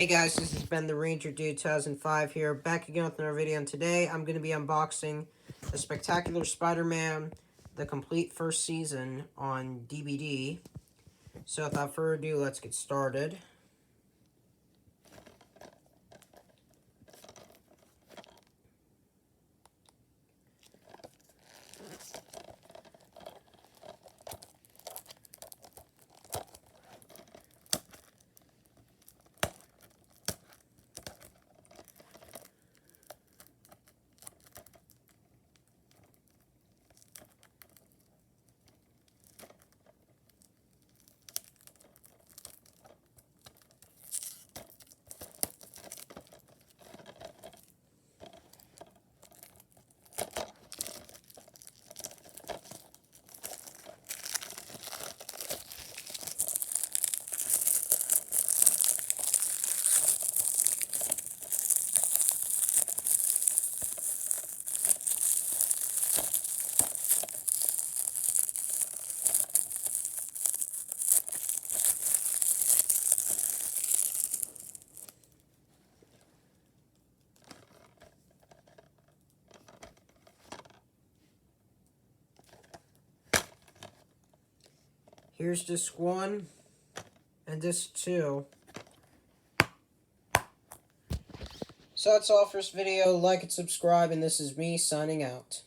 Hey guys, this is Ben the Ranger Dude 2005 here, back again with another video, and today I'm going to be unboxing the Spectacular Spider-Man, the complete first season on DVD. So without further ado, let's get started. Here's disc 1 and disc 2. So that's all for this video. Like and subscribe, and this is me signing out.